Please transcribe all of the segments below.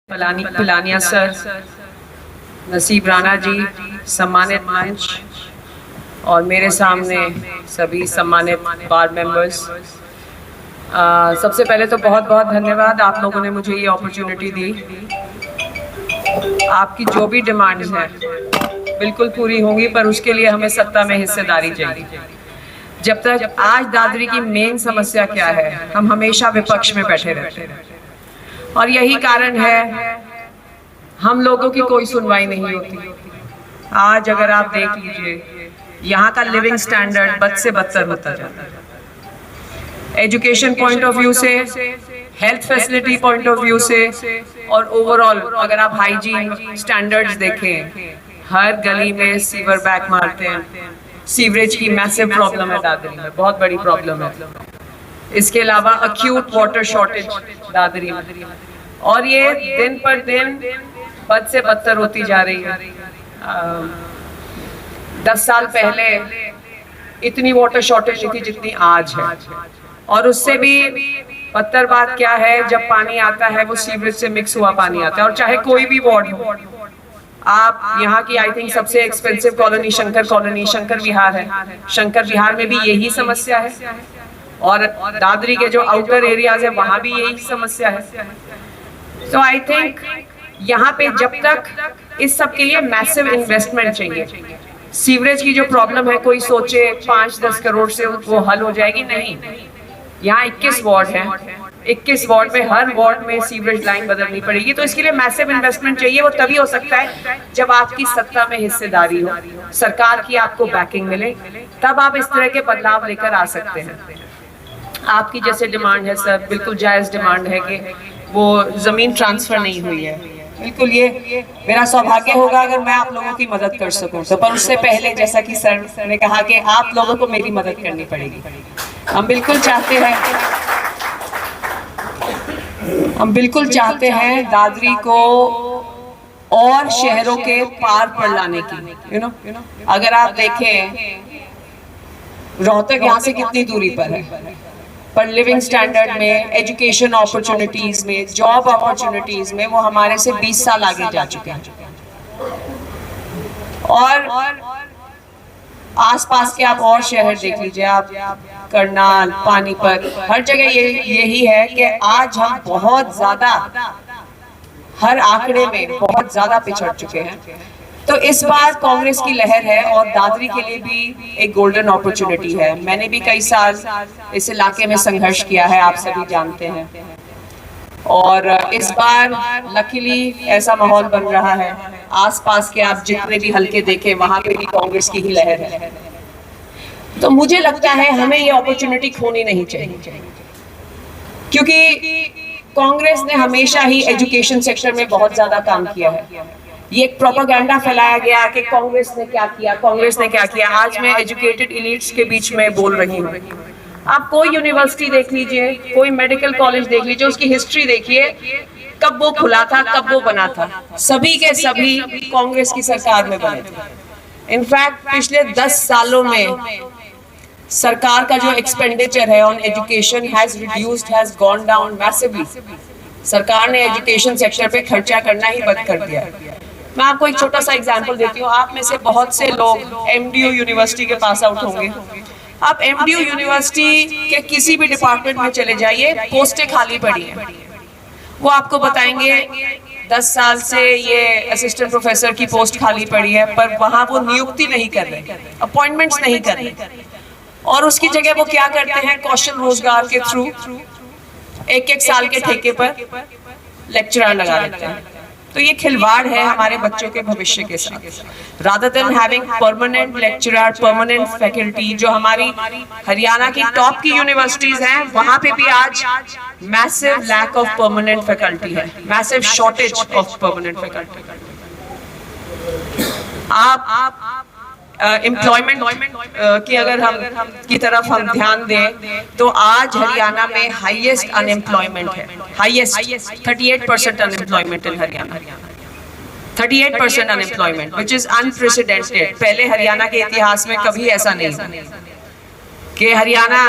Pilania sir, नसीब राणा जी, सम्मानित मंच और मेरे सामने सभी सम्मानित बार मेंबर्स, सबसे पहले तो बहुत बहुत धन्यवाद आप लोगों ने मुझे ये अपॉर्चुनिटी दी। आपकी जो भी डिमांड्स हैं बिल्कुल पूरी होंगी, पर उसके लिए हमें सत्ता में हिस्सेदारी चाहिए। जब तक आज दादरी की मेन समस्या क्या है, हम हमेशा विपक्ष में बैठे रहते हैं और यही कारण है हम लोगों की कोई सुनवाई नहीं होती। आज अगर आप देख लीजिए, यहाँ का लिविंग स्टैंडर्ड बद से बदतर होता जाता है, एजुकेशन पॉइंट ऑफ व्यू से, health facility point of view से, और ओवरऑल अगर आप हाइजीन स्टैंडर्ड्स देखें, हर गली में सीवर बैक मारते हैं। सीवरेज की मैसिव प्रॉब्लम है दादरी में, बहुत बड़ी प्रॉब्लम है। इसके अलावा अक्यूट वाटर शॉर्टेज दादरी में, और ये दिन पर दिन बद से बदतर होती जा रही है। 10 साल पहले इतनी वाटर शॉर्टेज नहीं थी जितनी आज है, और उससे भी बदतर बात क्या है, जब पानी आता है वो सीवरेज से मिक्स हुआ पानी आता है। और चाहे कोई भी वार्ड हो, आप यहाँ की आई थिंक सबसे एक्सपेंसिव कॉलोनी शंकर विहार है, शंकर विहार में भी यही समस्या है, और दादरी के जो आउटर एरियाज है वहां भी यही समस्या है। तो आई थिंक यहाँ पे जब तक इस सब के लिए मैसिव इन्वेस्टमेंट चाहिए। सीवरेज की जो प्रॉब्लम है, कोई सोचे 5-10 करोड़ से वो हल हो जाएगी, नहीं। यहाँ 21 वार्ड हैं, 21 वार्ड में हर वार्ड में सीवरेज लाइन बदलनी पड़ेगी, तो इसके लिए मैसिव इन्वेस्टमेंट चाहिए। वो तभी हो सकता है जब आपकी सत्ता में हिस्सेदारी हो, सरकार की आपको बैकिंग मिले, तब आप इस तरह के बदलाव लेकर आ सकते हैं। आपकी जैसे डिमांड है सर, बिल्कुल जायज डिमांड है कि वो जमीन ट्रांसफर नहीं हुई है, बिल्कुल ये मेरा सौभाग्य होगा अगर मैं आप लोगों की मदद कर सकूं। तो पर उससे पहले जैसा कि सर ने कहा कि आप लोगों को मेरी मदद करनी पड़ेगी। हम बिल्कुल चाहते हैं दादरी को और शहरों के पार पर लाने की। अगर आप देखें रोहतक यहाँ से कितनी दूरी पर है, पर लिविंग स्टैंडर्ड में, एजुकेशन अपॉर्चुनिटीज में, जॉब अपॉर्चुनिटीज में वो हमारे से 20 साल आगे जा चुके हैं। और आसपास के आप और शहर देख लीजिए, आप करनाल, पानीपत, हर जगह यही है कि आज हम बहुत ज्यादा हर आंकड़े में बहुत ज्यादा पिछड़ चुके हैं। तो इस बार कांग्रेस की लहर है और दादरी के लिए भी एक गोल्डन अपॉर्चुनिटी है। मैंने भी कई साल इस इलाके में संघर्ष किया है, आप सभी जानते हैं, और इस बार लकीली ऐसा माहौल बन रहा है। आसपास के आप जितने भी हल्के देखें वहां पे भी कांग्रेस की ही लहर है। तो मुझे लगता है हमें ये अपॉर्चुनिटी खोनी नहीं चाहिए, क्योंकि कांग्रेस ने हमेशा ही एजुकेशन सेक्टर में बहुत ज्यादा काम किया है। ये एक प्रोपेगेंडा फैलाया गया कि कांग्रेस ने क्या किया। आज मैं एजुकेटेड एलिट्स के बीच में बोल रही हूँ। आप कोई यूनिवर्सिटी देख लीजिए, कोई मेडिकल कॉलेज देख लीजिए, उसकी हिस्ट्री देखिए, कब वो खुला था, कब वो बना था। सभी के सभी कांग्रेस की सरकार में बने थे। इनफैक्ट पिछले 10 सालों में सरकार का जो एक्सपेंडिचर है on education has gone down massively. सरकार ने एजुकेशन सेक्टर पे खर्चा करना ही बंद कर दिया। मैं आपको एक छोटा सा एग्जांपल देती हूँ। आप में से बहुत से लोग एमडीयू यूनिवर्सिटी के पास आउट होंगे। आप एमडीयू यूनिवर्सिटी के किसी भी डिपार्टमेंट में चले जाइए, पोस्टें खाली पड़ी हैं। वो आपको बताएंगे 10 साल से ये असिस्टेंट प्रोफेसर की पोस्ट खाली पड़ी है, पर वहां वो नियुक्ति नहीं कर रहे, अपॉइंटमेंट्स नहीं कर रहे, और उसकी जगह वो क्या करते हैं, कौशल रोजगार के थ्रू 1-1 साल के ठेके पर लेक्चरर लगा देते हैं। तो ये खिलवाड़ है हमारे बच्चों के भविष्य के साथ। Rather than having permanent lecturer, permanent faculty, जो हमारी हरियाणा की टॉप की यूनिवर्सिटीज हैं, वहां पे भी आज massive lack of permanent faculty है, massive shortage of permanent faculty. आप एम्प्लॉयमेंट की अगर हम ध्यान दें तो आज हरियाणा में हाईएस्ट अनएम्प्लॉयमेंट है, highest 38% unemployment in Haryana, 38% unemployment, which is unprecedented. पहले हरियाणा के इतिहास में कभी ऐसा नहीं हुआ। कि हरियाणा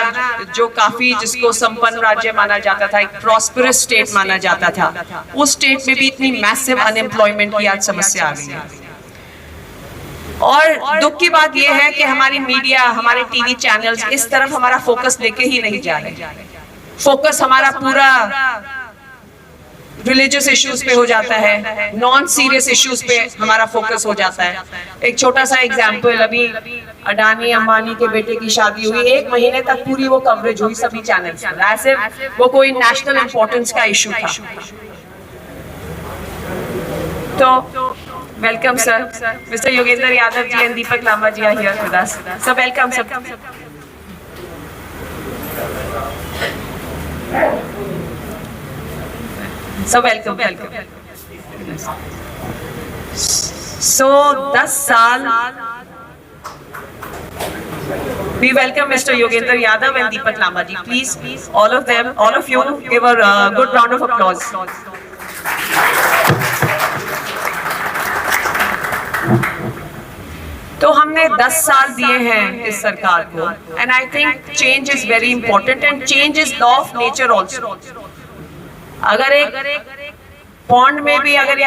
जो काफी जिसको संपन्न राज्य माना जाता था, एक प्रॉस्परस स्टेट माना जाता था, उस स्टेट में भी इतनी मैसिव अनएम्प्लॉयमेंट की आज समस्या आ गई है। और दुख की बात यह है कि हमारी मीडिया, हमारे टीवी चैनल्स इस तरफ हमारा फोकस लेके ही नहीं जा रहे। फोकस हमारा पूरा रिलीजियस इश्यूज पे हो जाता है, नॉन सीरियस इश्यूज पे हमारा फोकस हो जाता है। एक छोटा सा एग्जांपल, अभी अडानी अंबानी के बेटे की शादी हुई, 1 महीने तक पूरी वो कवरेज हुई सभी चैनल्स पर, ऐसे वो कोई नेशनल इंपॉर्टेंस का इशू था। तो welcome sir, Mr Yogendra Yadav ji and Deepak Lamba ji are here with us. Sir welcome sir. So welcome. So 10 साल we welcome Mr. Yogendra Yadav and Deepak Lamba ji. Please, all of you, give a good round of applause. तो हमने 10 साल दिए हैं इस सरकार को, and I think change is very important and change is law of nature also. अगर एक पॉन्ड में भी अगर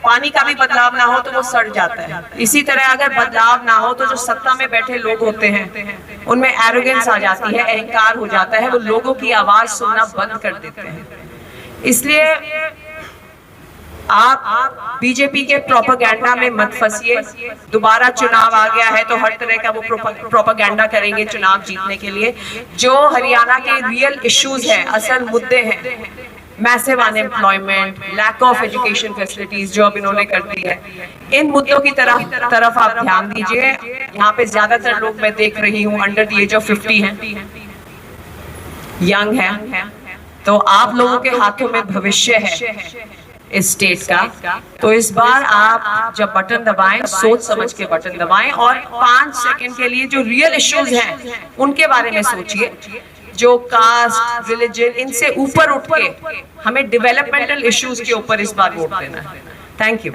पानी का भी बदलाव ना हो तो वो सड़ जाता है। इसी तरह अगर बदलाव ना हो तो जो सत्ता में बैठे लोग होते हैं उनमें एरोगेंस आ जाती है, अहंकार हो जाता है, वो लोगों की आवाज सुनना बंद कर देते हैं। इसलिए आप बीजेपी के प्रोपेगेंडा में मत फंसिए। दोबारा चुनाव आ गया है तो हर तरह का वो प्रोपेगेंडा करेंगे चुनाव जीतने के लिए। जो हरियाणा के रियल इश्यूज हैं, असल मुद्दे हैं, massive unemployment, lack of education facilities जो अब इन्होंने कर दी है, इन मुद्दों की तरफ आप ध्यान दीजिए। यहाँ पे ज्यादातर लोग मैं देख रही हूँ अंडर द एज ऑफ 50 हैं, यंग हैं, तो आप लोगों के हाथों में भविष्य है इस स्टेट का। तो इस बार आप जब बटन दबाएं, सोच समझ के बटन दबाएं और 5 सेकंड के लिए जो रियल इश्यूज हैं उनके बारे में सोचिए। जो कास्ट, रिलीजन, इनसे ऊपर उठ के हमें डेवलपमेंटल इश्यूज के ऊपर इस बार वोट देना है। Thank you.